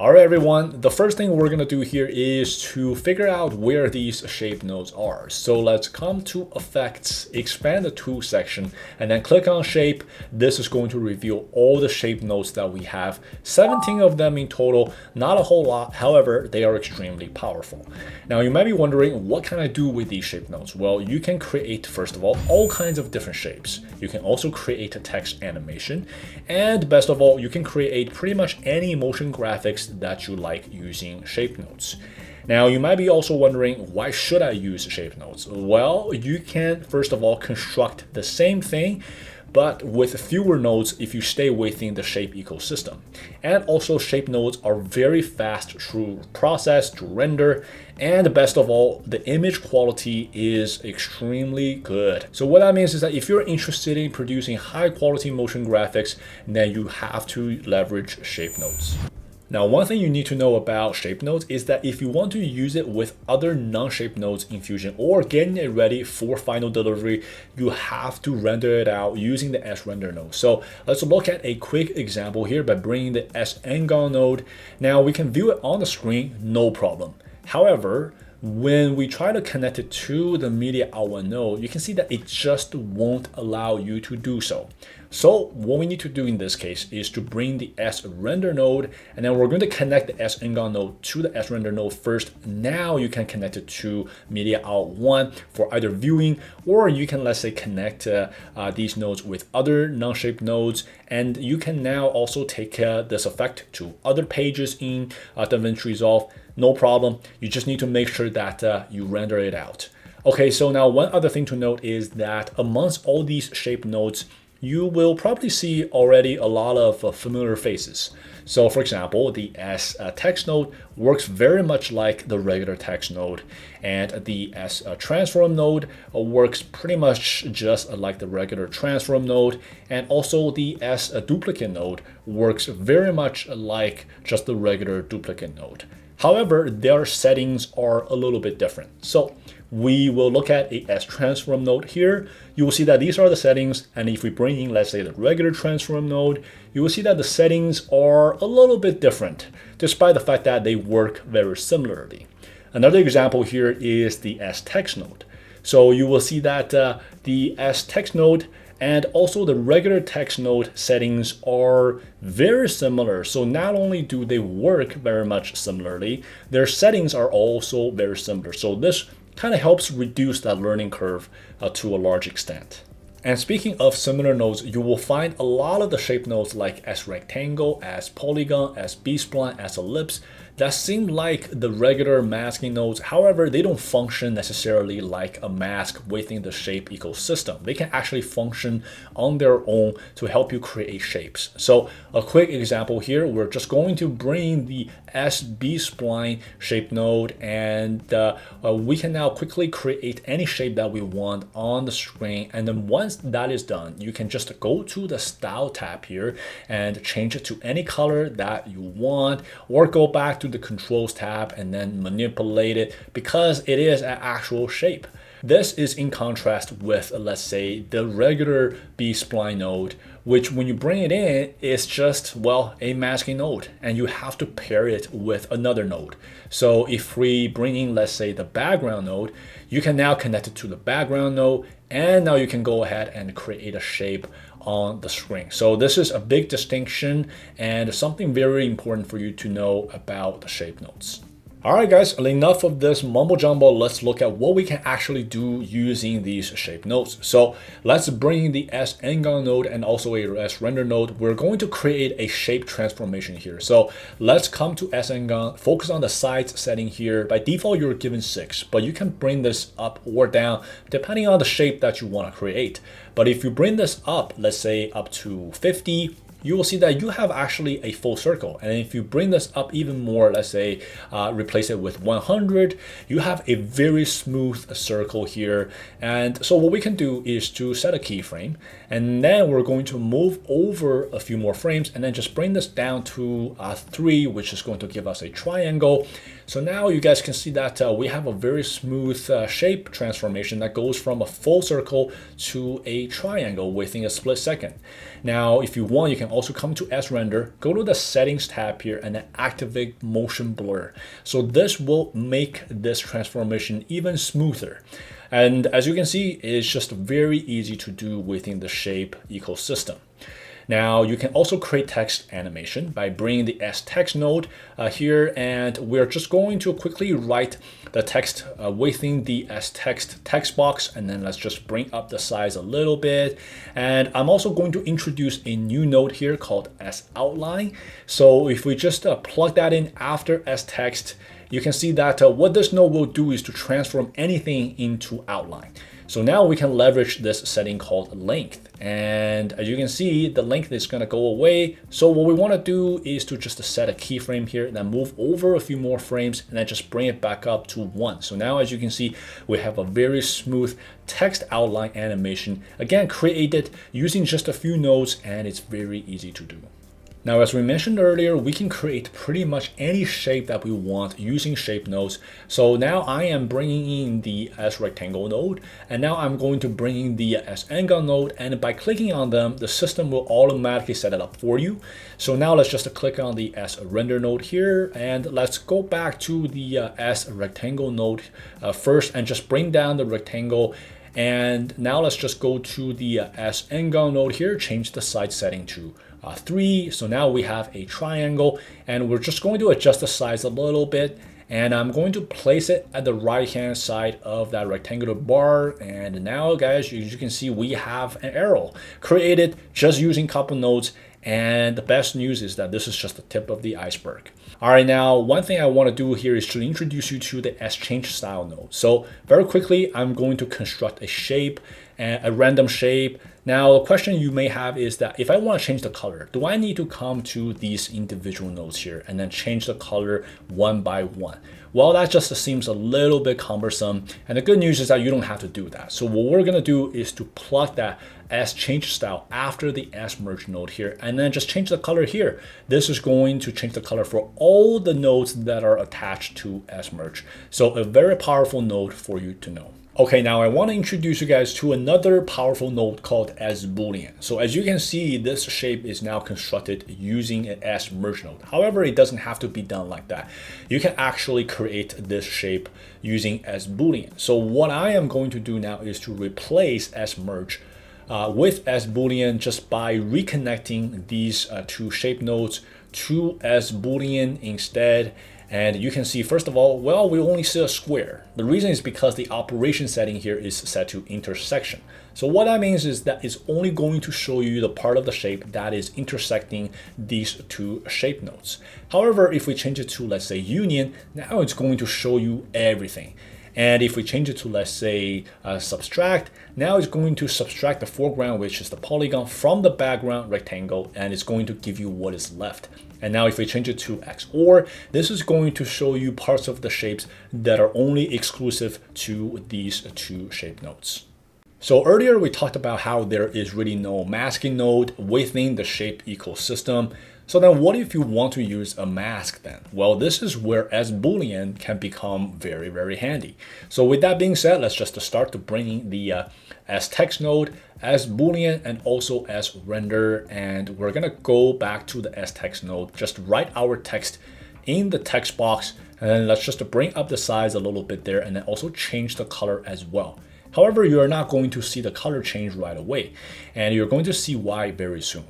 All right, everyone, the first thing we're gonna do here is to figure out where these shape nodes are. So let's come to Effects, expand the Tool section, and then click on Shape. This is going to reveal all the shape nodes that we have, 17 of them in total, not a whole lot. However, they are extremely powerful. Now, you might be wondering, what can I do with these shape nodes? Well, you can create, first of all kinds of different shapes. You can also create a text animation, and best of all, you can create pretty much any motion graphics that you like using shape nodes. Now, you might be also wondering, why should I use shape nodes? Well, you can first of all construct the same thing, but with fewer nodes if you stay within the shape ecosystem. And also, shape nodes are very fast to process, to render, and best of all, the image quality is extremely good. So what that means is that if you're interested in producing high quality motion graphics, then you have to leverage shape nodes. Now, one thing you need to know about shape nodes is that if you want to use it with other non-shape nodes in Fusion or getting it ready for final delivery, you have to render it out using the sRender node. So let's look at a quick example here by bringing the sNGON node. Now we can view it on the screen, no problem. However, when we try to connect it to the media output node, you can see that it just won't allow you to do so. So what we need to do in this case is to bring the sRender node, and then we're going to connect the sNGON node to the sRender node first. Now you can connect it to media out 1 for either viewing, or you can, let's say, connect these nodes with other non-shape nodes, and you can now also take this effect to other pages in DaVinci Resolve. No problem. You just need to make sure that you render it out. Okay, so now one other thing to note is that amongst all these shape nodes, you will probably see already a lot of familiar faces. So for example, the S text node works very much like the regular text node, and the S transform node works pretty much just like the regular transform node, and also the S duplicate node works very much like just the regular duplicate node. However, their settings are a little bit different. So we will look at a S transform node here. You will see that these are the settings. And if we bring in, let's say, the regular transform node, you will see that the settings are a little bit different, despite the fact that they work very similarly. Another example here is the S text node. So you will see that the S text node and also the regular text node settings are very similar. So not only do they work very much similarly, their settings are also very similar. So this kind of helps reduce that learning curve to a large extent. And speaking of similar nodes, you will find a lot of the shape nodes like S rectangle, S polygon, S B-spline, S ellipse that seem like the regular masking nodes. However, they don't function necessarily like a mask within the shape ecosystem. They can actually function on their own to help you create shapes. So a quick example here, we're just going to bring the S B-spline shape node, and we can now quickly create any shape that we want on the screen. And then once that is done, you can just go to the Style tab here and change it to any color that you want, or go back to the Controls tab and then manipulate it because it is an actual shape. This is in contrast with, let's say, the regular B-spline node, which when you bring it in, it's just, well, a masking node, and you have to pair it with another node. So if we bring in, let's say, the background node, you can now connect it to the background node, and now you can go ahead and create a shape on the screen. So this is a big distinction and something very important for you to know about the shape nodes. All right, guys, enough of this mumbo jumbo. Let's look at what we can actually do using these shape nodes. So let's bring the sNGON node and also a sRender node. We're going to create a shape transformation here. So let's come to sNGON, focus on the size setting here. By default, you're given 6, but you can bring this up or down depending on the shape that you want to create. But if you bring this up, let's say up to 50, you will see that you have actually a full circle. And if you bring this up even more, let's say replace it with 100, you have a very smooth circle here. And so what we can do is to set a keyframe, and then we're going to move over a few more frames and then just bring this down to 3, which is going to give us a triangle. So now you guys can see that we have a very smooth shape transformation that goes from a full circle to a triangle within a split second. Now, if you want, you can also come to S render, go to the settings tab here and then activate motion blur. So this will make this transformation even smoother. And as you can see, it's just very easy to do within the shape ecosystem. Now you can also create text animation by bringing the S text node here, and we're just going to quickly write the text within the S text box, and then let's just bring up the size a little bit. And I'm also going to introduce a new node here called S outline. So if we just plug that in after S text, you can see that what this node will do is to transform anything into outline. So now we can leverage this setting called length. And as you can see, the length is going to go away. So what we want to do is to just set a keyframe here, then move over a few more frames, and then just bring it back up to 1. So now, as you can see, we have a very smooth text outline animation, again, created using just a few nodes, and it's very easy to do. Now, as we mentioned earlier, we can create pretty much any shape that we want using shape nodes. So now I am bringing in the S rectangle node, and now I'm going to bring in the S angle node, and by clicking on them, the system will automatically set it up for you. So now let's just click on the S render node here, and let's go back to the S rectangle node first and just bring down the rectangle. And now let's just go to the S angle node here, change the size setting to 3. So now we have a triangle, and we're just going to adjust the size a little bit, and I'm going to place it at the right hand side of that rectangular bar. And now, guys, as you can see, we have an arrow created just using couple nodes. And the best news is that this is just the tip of the iceberg. All right, now one thing I want to do here is to introduce you to the S change style node. So very quickly, I'm going to construct a shape, a random shape. Now, the question you may have is that if I want to change the color, do I need to come to these individual nodes here and then change the color one by one? Well, that just seems a little bit cumbersome. And the good news is that you don't have to do that. So what we're going to do is to plug that S change style after the S merge node here, and then just change the color here. This is going to change the color for all the nodes that are attached to S merge. So a very powerful node for you to know. Okay, now I want to introduce you guys to another powerful node called S Boolean. So as you can see, this shape is now constructed using an S merge node. However, it doesn't have to be done like that. You can actually create this shape using S Boolean. So what I am going to do now is to replace S merge with S Boolean just by reconnecting these two shape nodes to S Boolean instead. And you can see, first of all, well, we only see a square. The reason is because the operation setting here is set to intersection. So what that means is that it's only going to show you the part of the shape that is intersecting these two shape nodes. However, if we change it to, let's say, union, now it's going to show you everything. And if we change it to, let's say, subtract, now it's going to subtract the foreground, which is the polygon, from the background rectangle, and it's going to give you what is left. And now if we change it to XOR, this is going to show you parts of the shapes that are only exclusive to these two shape nodes. So earlier we talked about how there is really no masking node within the shape ecosystem. So then what if you want to use a mask then? Well, this is where S Boolean can become very, very handy. So with that being said, let's just start to bring the S text node, S Boolean, and also S render. And we're going to go back to the S text node, just write our text in the text box. And then let's just bring up the size a little bit there, and then also change the color as well. However, you're not going to see the color change right away, and you're going to see why very soon.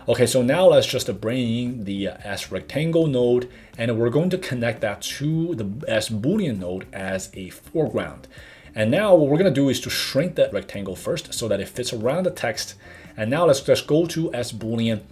Okay, so now let's just bring in the S rectangle node, and we're going to connect that to the S Boolean node as a foreground. And now what we're going to do is to shrink that rectangle first so that it fits around the text. And now let's just go to S Boolean.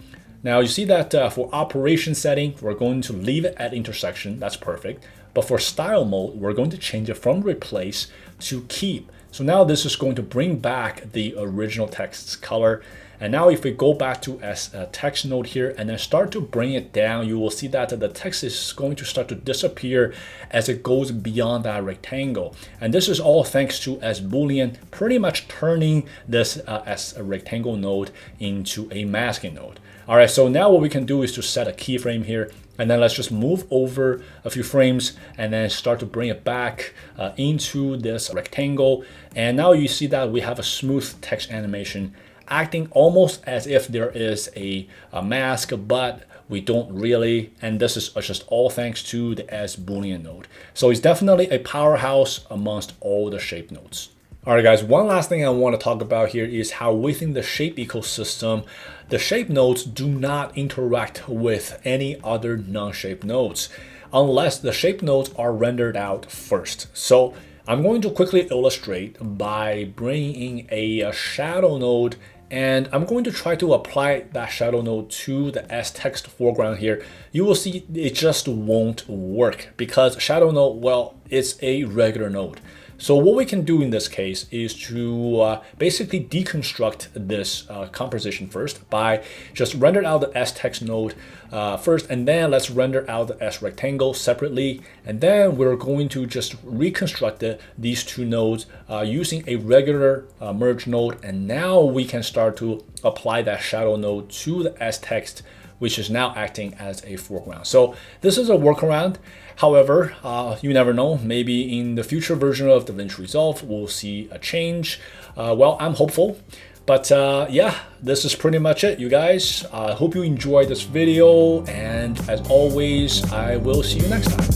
Now you see that for operation setting, we're going to leave it at intersection. That's perfect. But for style mode, we're going to change it from replace to keep. So now this is going to bring back the original text's color. And now if we go back to S text node here and then start to bring it down, you will see that the text is going to start to disappear as it goes beyond that rectangle. And this is all thanks to S Boolean pretty much turning this S rectangle node into a masking node. All right, so now what we can do is to set a keyframe here, and then let's just move over a few frames and then start to bring it back into this rectangle. And now you see that we have a smooth text animation acting almost as if there is a mask, but we don't really, and this is just all thanks to the S Boolean node. So it's definitely a powerhouse amongst all the shape nodes. All right, guys, one last thing I want to talk about here is how within the shape ecosystem, the shape nodes do not interact with any other non-shape nodes unless the shape nodes are rendered out first. So I'm going to quickly illustrate by bringing in a shadow node, and I'm going to try to apply that shadow node to the S text foreground here. You will see it just won't work because shadow node, well, it's a regular node. So what we can do in this case is to basically deconstruct this composition first by just render out the S text node first, and then let's render out the S rectangle separately. And then we're going to just reconstruct these two nodes using a regular merge node. And now we can start to apply that shadow node to the S text, which is now acting as a foreground. So this is a workaround. However, you never know, maybe in the future version of DaVinci Resolve, we'll see a change. Well, I'm hopeful. But yeah, this is pretty much it, you guys. I hope you enjoyed this video. And as always, I will see you next time.